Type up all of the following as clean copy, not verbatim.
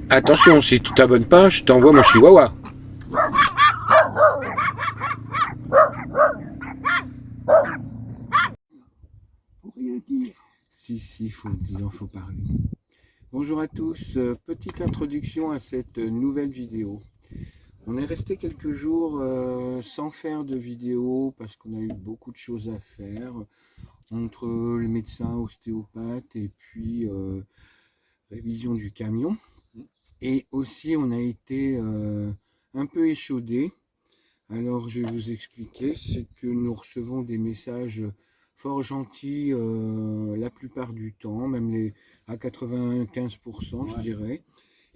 Attention, si tu t'abonnes pas, je t'envoie mon chihuahua. Pour rien dire. Si, il en faut parler. Bonjour à tous, petite introduction à cette nouvelle vidéo. On est resté quelques jours sans faire de vidéo parce qu'on a eu beaucoup de choses à faire entre le médecin, ostéopathe et puis révision du camion. Et aussi on a été un peu échaudé. Alors je vais vous expliquer, c'est que nous recevons des messages fort gentils la plupart du temps, même à 95% je dirais.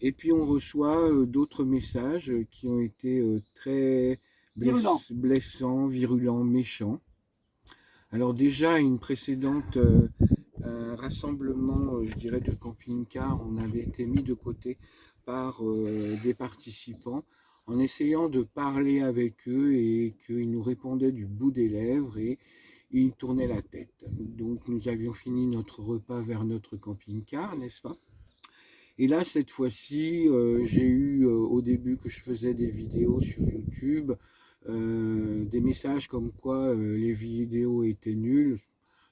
Et puis on reçoit d'autres messages qui ont été très blessants, virulents, méchants. Alors déjà, une précédente rassemblement, je dirais, de camping-car, on avait été mis de côté par des participants en essayant de parler avec eux et qu'ils nous répondaient du bout des lèvres et ils tournaient la tête. Donc nous avions fini notre repas vers notre camping-car, n'est-ce pas? Et là, cette fois-ci, j'ai eu au début que je faisais des vidéos sur YouTube, des messages comme quoi les vidéos étaient nulles,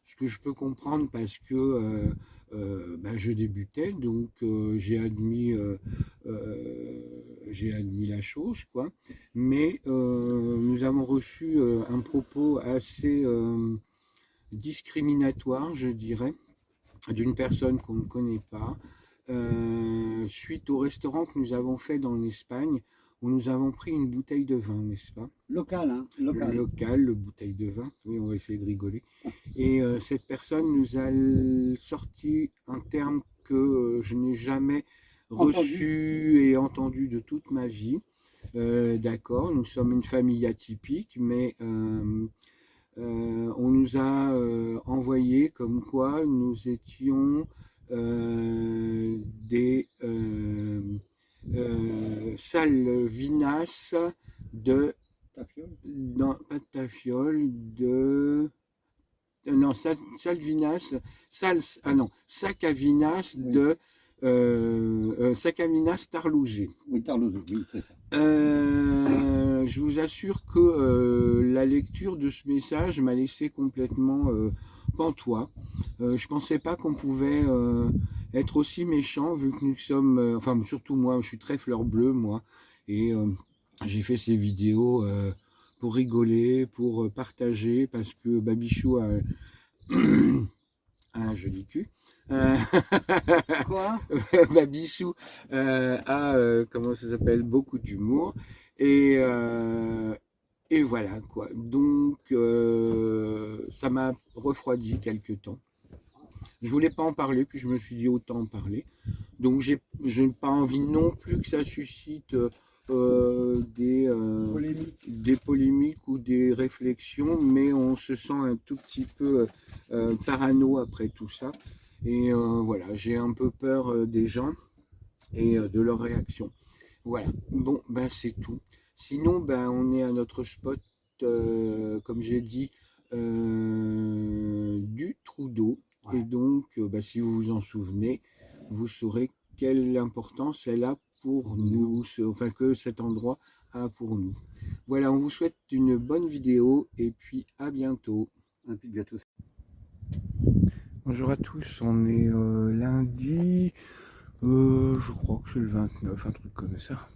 ce que je peux comprendre parce que je débutais, donc j'ai admis la chose, quoi. Mais nous avons reçu un propos assez discriminatoire, je dirais, d'une personne qu'on ne connaît pas, suite au restaurant que nous avons fait dans l'Espagne, où nous avons pris une bouteille de vin, n'est-ce pas? Local, hein, local. Local, bouteille de vin, oui, on va essayer de rigoler. Et cette personne nous a sorti un terme que je n'ai jamais reçu et entendu de toute ma vie. D'accord, nous sommes une famille atypique, mais on nous a envoyé comme quoi nous étions des salvinas de... Non, pas de tafiole, de... Non, salvinas, sacavinas oui. de... Sacavinas tarlousé. Oui, tarlousé, oui, c'est ça. Je vous assure que la lecture de ce message m'a laissé complètement pantois. Je pensais pas qu'on pouvait être aussi méchant vu que nous sommes, enfin surtout moi, je suis très fleur bleue moi, et j'ai fait ces vidéos pour rigoler, pour partager, parce que Babichou a un joli cul. Quoi? Babichou a, comment ça s'appelle, beaucoup d'humour. Et voilà quoi. Donc ça m'a refroidi quelque temps. Je voulais pas en parler, puis je me suis dit autant en parler. Donc je n'ai pas envie non plus que ça suscite des polémiques ou des réflexions, mais on se sent un tout petit peu parano après tout ça. Et voilà, j'ai un peu peur des gens et de leurs réactions. Voilà, bon, ben c'est tout. Sinon, ben on est à notre spot, comme j'ai dit, du trou d'eau. Ouais. Et donc, ben, si vous vous en souvenez, vous saurez quelle importance elle a pour nous, enfin que cet endroit a pour nous. Voilà, on vous souhaite une bonne vidéo et puis à bientôt. À bientôt. Bonjour à tous, on est lundi, je crois que c'est le 29, un truc comme ça.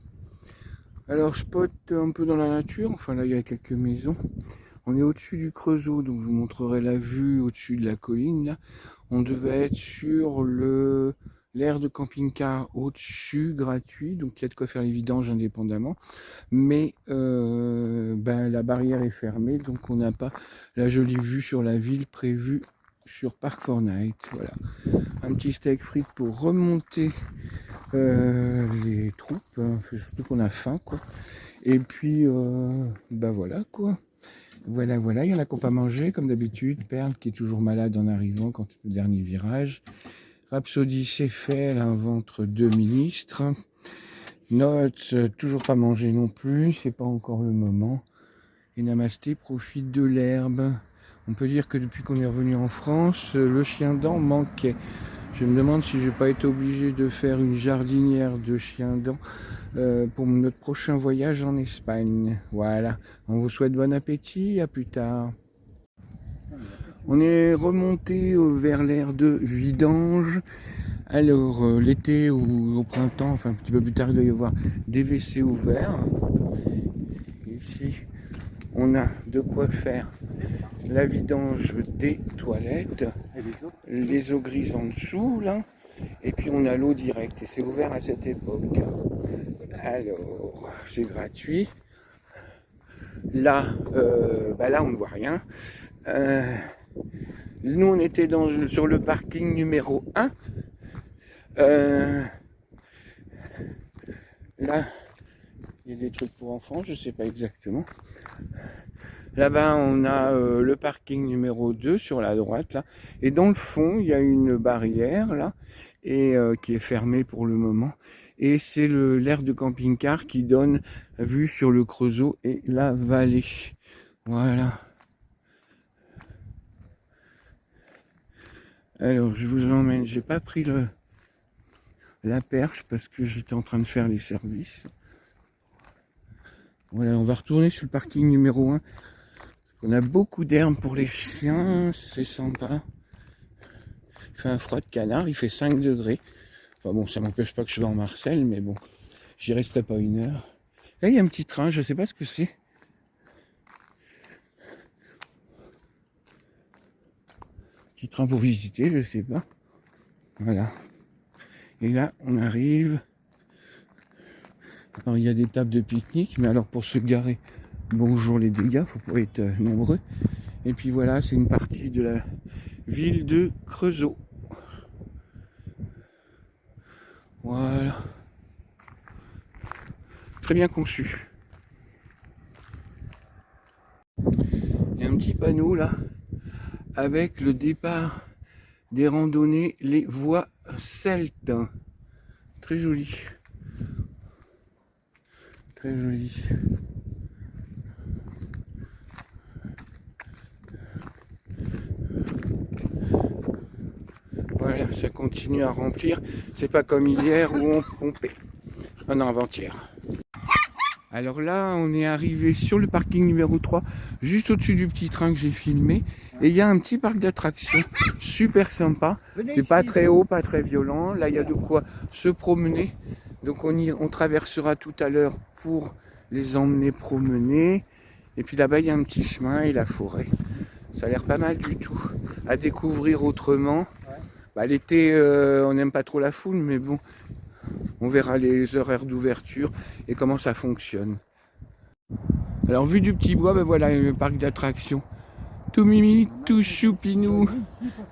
Alors spot un peu dans la nature, enfin là il y a quelques maisons. On est au-dessus du Creusot, donc je vous montrerai la vue au-dessus de la colline là. On devait être sur l'aire de camping-car au-dessus, gratuit, donc il y a de quoi faire les vidanges indépendamment. Mais la barrière est fermée, donc on n'a pas la jolie vue sur la ville prévue sur Park Fortnite. Voilà, un petit steak frites pour remonter les troupes, hein, surtout qu'on a faim quoi. Et puis voilà quoi. Voilà, il y en a qui n'ont pas mangé comme d'habitude. Perle qui est toujours malade en arrivant quand le dernier virage. Rhapsody c'est fait, elle a un ventre de ministre. Notes toujours pas mangé non plus, c'est pas encore le moment. Et Namasté profite de l'herbe. On peut dire que depuis qu'on est revenu en France, le chien dent manquait. Je me demande si je vais pas être obligé de faire une jardinière de chiens dents pour notre prochain voyage en Espagne. Voilà, on vous souhaite bon appétit, à plus tard. On est remonté vers l'aire de vidange. Alors l'été ou au printemps, enfin un petit peu plus tard, il doit y avoir des WC ouverts. Ici, on a de quoi faire la vidange des toilettes, les eaux grises en dessous là, et puis on a l'eau directe et c'est ouvert à cette époque. Alors c'est gratuit. Là, là on ne voit rien. Nous on était sur le parking numéro 1. Là, il y a des trucs pour enfants, je sais pas exactement. Là-bas, on a le parking numéro 2 sur la droite, là. Et dans le fond, il y a une barrière, là, et qui est fermée pour le moment. Et c'est l'aire de camping-car qui donne vue sur le Creusot et la vallée. Voilà. Alors, je vous emmène. J'ai pas pris la perche parce que j'étais en train de faire les services. Voilà, on va retourner sur le parking numéro 1. On a beaucoup d'herbes pour les chiens, c'est sympa. Il fait un froid de canard, il fait 5 degrés. Enfin bon, ça m'empêche pas que je sois en Marseille, mais bon, j'y reste pas une heure. Là, il y a un petit train, je sais pas ce que c'est. Petit train pour visiter, je sais pas. Voilà. Et là, on arrive. Alors, il y a des tables de pique-nique, mais alors pour se garer, bonjour les dégâts, faut pas être nombreux. Et puis voilà, c'est une partie de la ville de Creusot. Voilà. Très bien conçu. Il y a un petit panneau là, avec le départ des randonnées, les voies celtes. Très joli. Très joli. Voilà, ça continue à remplir. C'est pas comme hier où on pompait. Ah non, avant-hier. Alors là, on est arrivé sur le parking numéro 3, juste au-dessus du petit train que j'ai filmé. Et il y a un petit parc d'attractions super sympa. C'est pas très haut, pas très violent. Là, il y a de quoi se promener. Donc on traversera tout à l'heure pour les emmener promener. Et puis là-bas, il y a un petit chemin et la forêt. Ça a l'air pas mal du tout. À découvrir autrement. L'été, on n'aime pas trop la foule, mais bon, on verra les horaires d'ouverture et comment ça fonctionne. Alors, vu du petit bois, voilà le parc d'attractions. Tout mimi, tout choupinou.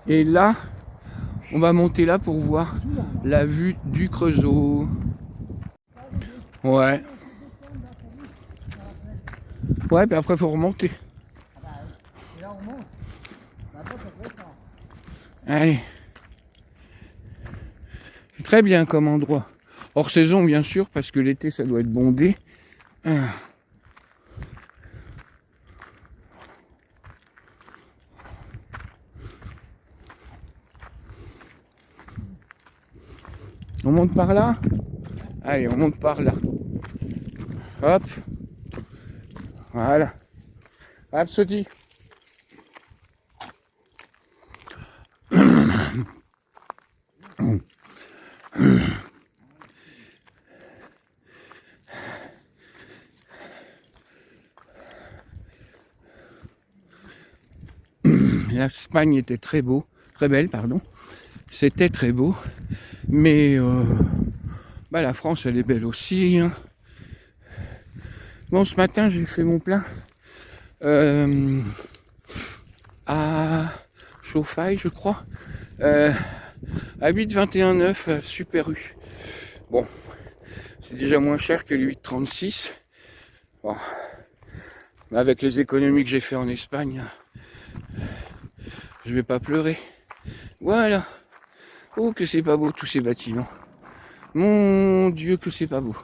Et là, on va monter là pour voir la vue du Creusot. Ouais. Ouais, puis après, il faut remonter. Allez. C'est très bien comme endroit. Hors saison, bien sûr, parce que l'été, ça doit être bondé. On monte par là? Allez, on monte par là. Hop. Voilà. Hop, sautille. L'Espagne était très beau, très belle, pardon. C'était très beau, mais la France, elle est belle aussi. Hein. Bon, ce matin, j'ai fait mon plein à Chauffaille, je crois, à 8,21,9 Super U. Bon, c'est déjà moins cher que les 8,36. Bon, avec les économies que j'ai fait en Espagne, je vais pas pleurer. Voilà. Oh, que c'est pas beau tous ces bâtiments. Mon Dieu, que c'est pas beau.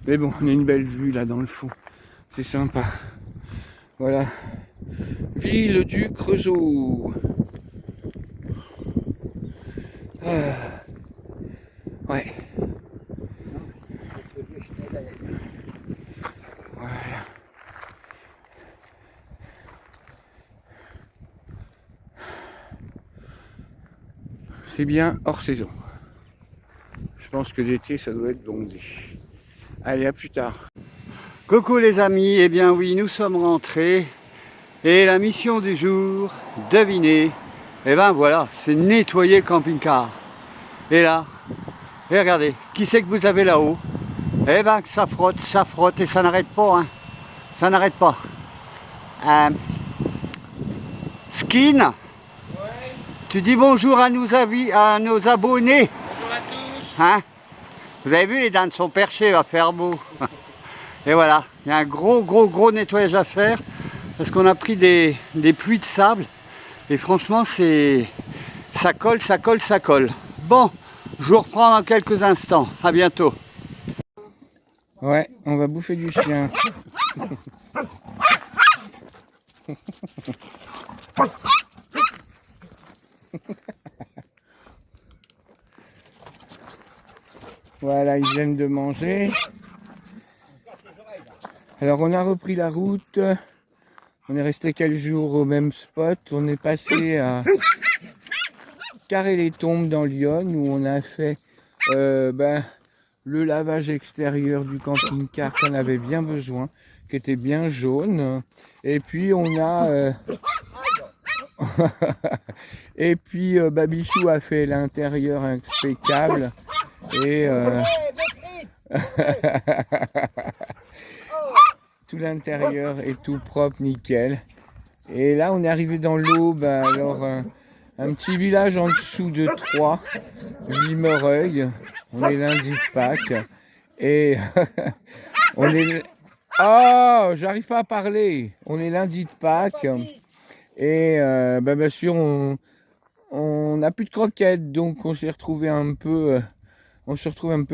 Mais bon, on a une belle vue là dans le fond. C'est sympa. Voilà. Ville du Creusot. Ouais. Voilà. C'est bien hors saison. Je pense que l'été, ça doit être bondé. Allez, à plus tard. Coucou les amis, eh bien oui, nous sommes rentrés. Et la mission du jour, devinez, eh ben voilà, c'est nettoyer le camping-car. Et là, et regardez, qui c'est que vous avez là-haut? Eh ben ça frotte et ça n'arrête pas, hein. Ça n'arrête pas. Skin, Ouais, tu dis bonjour à nos abonnés. bonjour à tous. Hein? Vous avez vu, les dents sont perchées, va faire beau. Et voilà, il y a un gros nettoyage à faire parce qu'on a pris des pluies de sable et franchement ça colle. Bon, je vous reprends dans quelques instants. À bientôt. Ouais, on va bouffer du chien. Voilà, ils viennent de manger. Alors on a repris la route. On est resté quelques jours au même spot. On est passé à Carré-les-Tombes dans Lyon où on a fait le lavage extérieur du camping-car qu'on avait bien besoin, qui était bien jaune. Et puis on a et puis Babichou a fait l'intérieur impeccable et tout l'intérieur est tout propre, nickel. Et là on est arrivé dans l'Aube, alors un petit village en dessous de Troyes, Villemereuil. On est lundi de Pâques et on est... Oh, j'arrive pas à parler. On est lundi de Pâques et bien sûr on n'a plus de croquettes, donc on s'est retrouvé un peu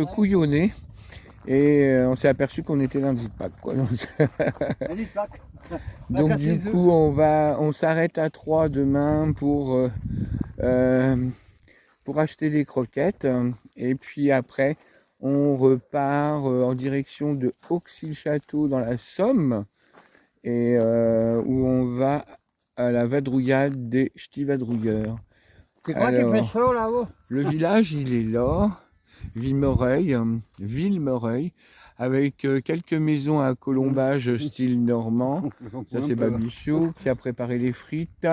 couillonné et on s'est aperçu qu'on était lundi de Pâques, quoi. Donc du coup on s'arrête à Troyes demain pour acheter des croquettes et puis après on repart en direction de Auxy-le-Château dans la Somme et où on va à la vadrouillade des ch'tis vadrouilleurs. Tu crois qu'il fait chaud là-haut? Le village il est là, Villemereuil, avec quelques maisons à colombage style normand. Ça c'est Babichou qui a préparé les frites.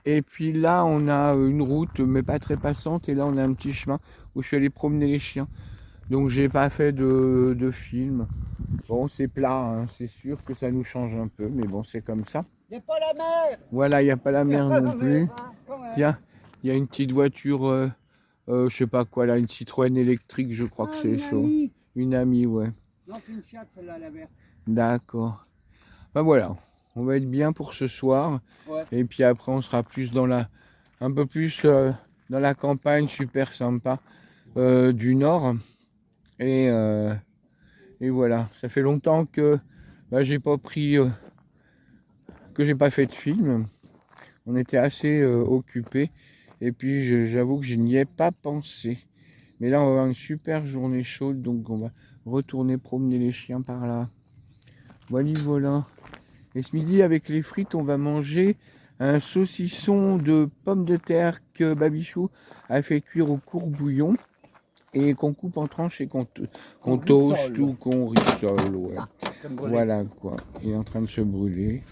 Et puis là on a une route mais pas très passante et là on a un petit chemin où je suis allé promener les chiens. Donc j'ai pas fait de film. Bon c'est plat, hein. C'est sûr que ça nous change un peu mais bon c'est comme ça. Il n'y a pas la mer. Voilà, il n'y a pas la mer non plus. Tiens, il y a une petite voiture, je sais pas quoi là, une Citroën électrique, je crois que c'est ça. Une amie, ouais. Non, c'est une Fiat, celle-là, la verte. D'accord. Ben voilà, on va être bien pour ce soir. Ouais. Et puis après, on sera plus dans un peu plus dans la campagne, super sympa, du nord. Et voilà, ça fait longtemps que j'ai pas pris, que j'ai pas fait de film. On était assez occupés. Et puis j'avoue que je n'y ai pas pensé. Mais là on va avoir une super journée chaude. Donc on va retourner promener les chiens par là. Voilà. Et ce midi avec les frites on va manger un saucisson de pommes de terre que Babichou a fait cuire au courbouillon. Et qu'on coupe en tranches et qu'on toast ou qu'on rissole. Ouais. Voilà quoi. Il est en train de se brûler.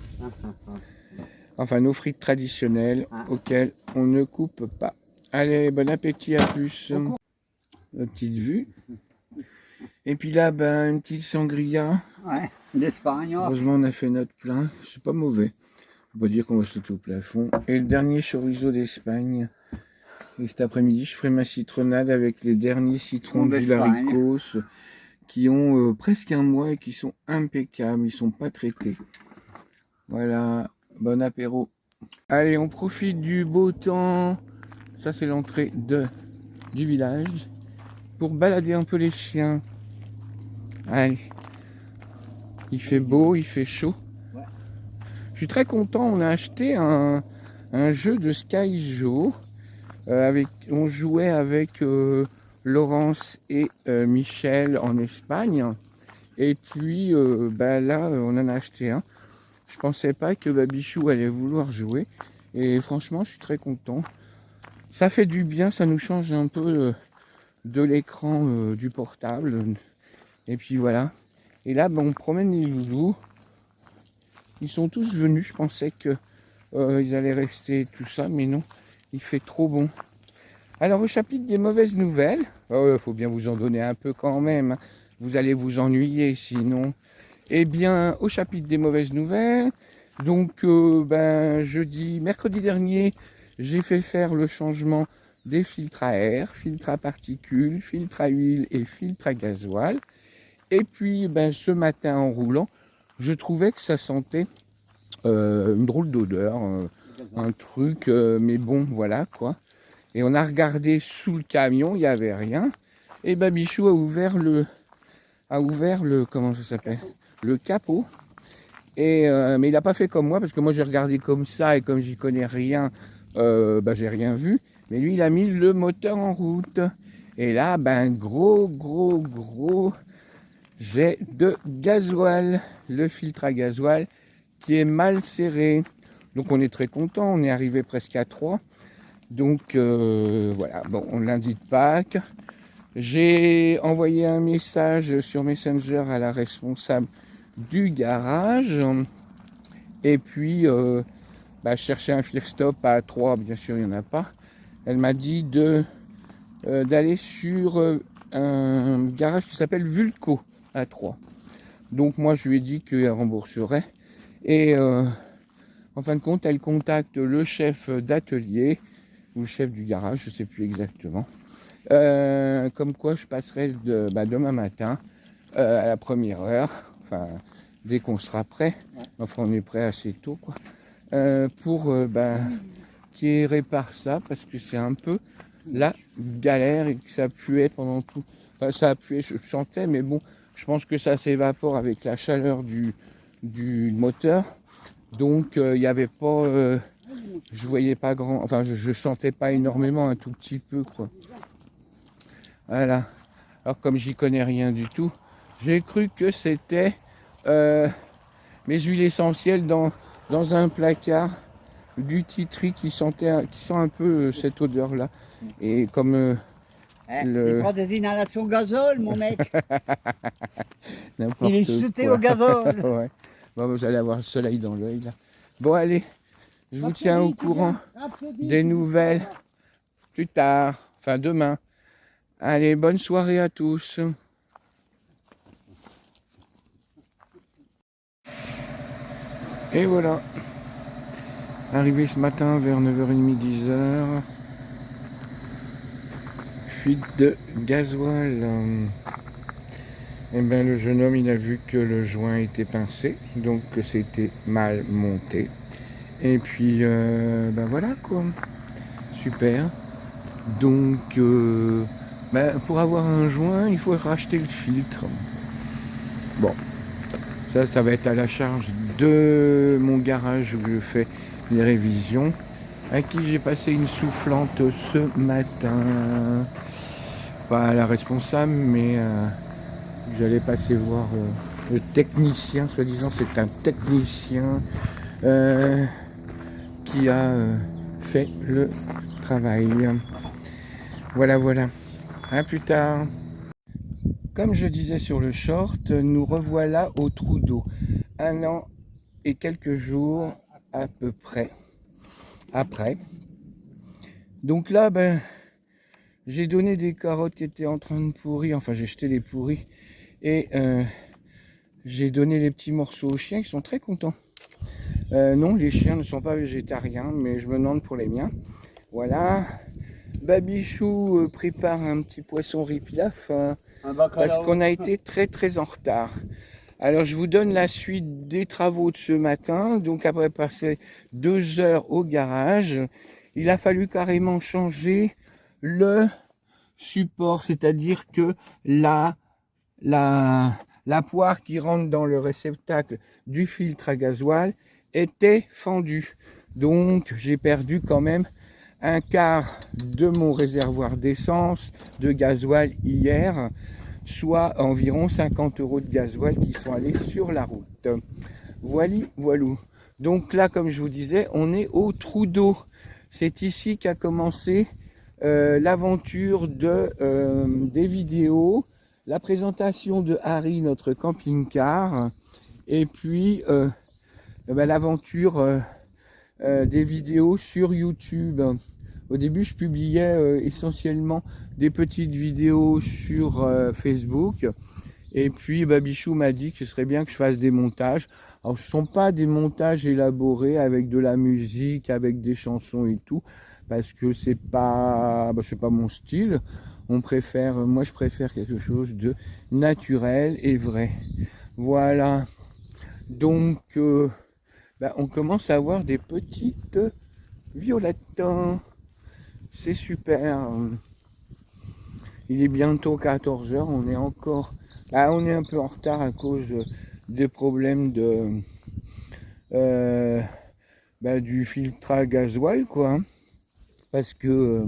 Enfin, nos frites traditionnelles auxquelles on ne coupe pas. Allez, bon appétit, à plus. Une petite vue. Et puis là, une petite sangria. Ouais, d'Espagne. Heureusement, on a fait notre plein. C'est pas mauvais. On peut dire qu'on va sauter au plafond. Et le dernier chorizo d'Espagne. Et cet après-midi, je ferai ma citronnade avec les derniers citrons du Laricos qui ont presque un mois et qui sont impeccables. Ils sont pas traités. Voilà. Bon apéro. Allez, on profite du beau temps. Ça, c'est l'entrée du village. Pour balader un peu les chiens. Allez. Il fait beau, il fait chaud. Je suis très content. On a acheté un jeu de Sky Joe On jouait avec Laurence et Michel en Espagne. Et puis là, on en a acheté un. Je pensais pas que Babichou allait vouloir jouer. Et franchement, je suis très content. Ça fait du bien, ça nous change un peu de l'écran du portable. Et puis voilà. Et là, on promène les loulous. Ils sont tous venus. Je pensais que ils allaient rester tout ça, mais non. Il fait trop bon. Alors, au chapitre des mauvaises nouvelles, il faut bien vous en donner un peu quand même. Hein. Vous allez vous ennuyer sinon. Eh bien, au chapitre des mauvaises nouvelles, donc mercredi dernier, j'ai fait faire le changement des filtres à air, filtres à particules, filtres à huile et filtres à gasoil. Et puis, ce matin en roulant, je trouvais que ça sentait une drôle d'odeur, un truc, mais bon, voilà quoi. Et on a regardé sous le camion, il n'y avait rien. Et Babichou a ouvert le comment ça s'appelle, le capot. Et mais il n'a pas fait comme moi, parce que moi j'ai regardé comme ça, et comme j'y connais rien, j'ai rien vu. Mais lui, il a mis le moteur en route. Et là, gros jet de gasoil. Le filtre à gasoil qui est mal serré. Donc on est très content, on est arrivé presque à 3. Donc voilà, lundi de Pâques. J'ai envoyé un message sur Messenger à la responsable du garage. Et puis, chercher un Firstop à 3, bien sûr, il n'y en a pas. Elle m'a dit d'aller sur un garage qui s'appelle Vulco à 3. Donc moi, je lui ai dit qu'elle rembourserait. Et en fin de compte, elle contacte le chef d'atelier ou le chef du garage, je ne sais plus exactement. Comme quoi je passerai demain matin à la première heure, enfin dès qu'on sera prêt, enfin on est prêt assez tôt quoi, pour qu'il répare ça parce que c'est un peu la galère et que ça puait pendant tout. Enfin ça a pué, je sentais, mais bon, je pense que ça s'évapore avec la chaleur du moteur. Donc il n'y avait pas, je voyais pas grand, enfin je sentais pas énormément, un tout petit peu quoi. Voilà. Alors comme j'y connais rien du tout, j'ai cru que c'était mes huiles essentielles dans un placard du Titri qui sent un peu cette odeur là. Et comme il prend des inhalations gazole, mon mec. N'importe il est shooté quoi. au gazole. Ouais. Bon, vous allez avoir le soleil dans l'œil là. Bon allez, je vous tiens au courant des nouvelles plus tard, enfin demain. Allez, bonne soirée à tous. Et voilà. Arrivé ce matin vers 9h30, 10h. Fuite de gasoil. Et le jeune homme, il a vu que le joint était pincé, donc que c'était mal monté. Et puis, voilà quoi. Super. Donc, pour avoir un joint, il faut racheter le filtre. Bon, ça va être à la charge de mon garage où je fais les révisions, à qui j'ai passé une soufflante ce matin. Pas à la responsable, mais j'allais passer voir le technicien, soi-disant c'est un technicien qui a fait le travail. Voilà. À plus tard. Comme je disais sur le short, nous revoilà au trou d'eau. 1 an et quelques jours à peu près après. Donc là, j'ai donné des carottes qui étaient en train de pourrir. Enfin, j'ai jeté les pourris. Et j'ai donné des petits morceaux aux chiens qui sont très contents. Non, les chiens ne sont pas végétariens, mais je me demande pour les miens. Voilà. Babichou prépare un petit poisson riz pilaf parce qu'on a été très en retard. Alors je vous donne la suite des travaux de ce matin. Donc après passer 2 heures au garage, il a fallu carrément changer le support, c'est-à-dire que la poire qui rentre dans le réceptacle du filtre à gasoil était fendue. Donc j'ai perdu quand même un quart de mon réservoir d'essence, de gasoil hier, soit environ 50 € de gasoil qui sont allés sur la route. Voilou. Donc là, comme je vous disais, on est au trou d'eau. C'est ici qu'a commencé l'aventure des vidéos, la présentation de Harry, notre camping-car, et puis l'aventure des vidéos sur YouTube. Au début, je publiais essentiellement des petites vidéos sur Facebook. Et puis, Bichou m'a dit que ce serait bien que je fasse des montages. Alors, ce ne sont pas des montages élaborés avec de la musique, avec des chansons et tout, parce que c'est pas mon style. Moi, je préfère quelque chose de naturel et vrai. Voilà. Donc, on commence à avoir des petites violettes. C'est super. Il est bientôt 14 h. On est un peu en retard à cause des problèmes du filtre à gasoil, quoi. Parce que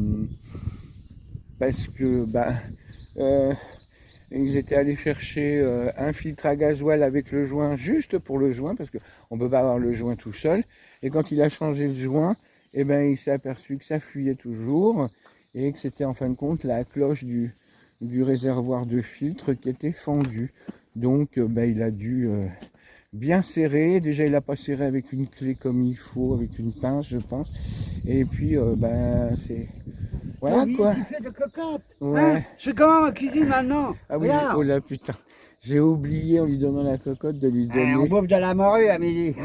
ils étaient allés chercher un filtre à gasoil avec le joint, juste pour le joint, parce qu'on ne peut pas avoir le joint tout seul. Et quand il a changé le joint, il s'est aperçu que ça fuyait toujours et que c'était en fin de compte la cloche du réservoir de filtre qui était fendue. Donc il a dû bien serrer. Déjà, il n'a pas serré avec une clé comme il faut, avec une pince, je pense. Et puis, c'est... Voilà, oui, quoi. tu fais de cocotte. Ouais. Hein, je suis comment ma cuisine maintenant? Ah oui, Regarde. oh là, putain. J'ai oublié, en lui donnant la cocotte, de lui On donner bouffe de la morue à midi.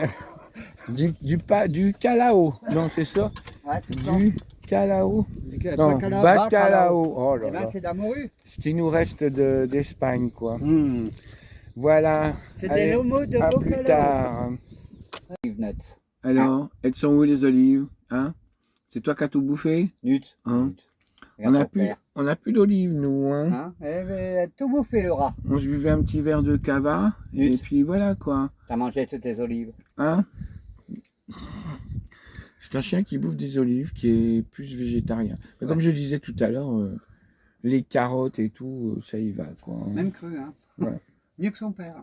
du calao. Non, c'est ça? Ouais, c'est ça. Du calao. Non, Bacalao. bacalao. Oh là Eh ben, là. c'est de la morue. Ce qui nous reste d'Espagne, quoi. Mmh. Voilà. C'est Allez, des lomos de à plus bacalao. tard. Nuts. Alors, elles sont où les olives? Hein? C'est toi qui as tout bouffé? Nuts. Hein? Regarde On ton a plus d'olives, nous. Hein? Hein? Eh ben, tout bouffé le rat. On se buvait un petit verre de cava. Nuts. Et puis voilà, quoi. T'as mangé toutes tes olives. Hein? C'est un chien qui bouffe des olives, qui est plus végétarien. Mais comme je disais tout à l'heure, les carottes et tout, ça y va, quoi. Même cru, hein. Ouais. Mieux que son père.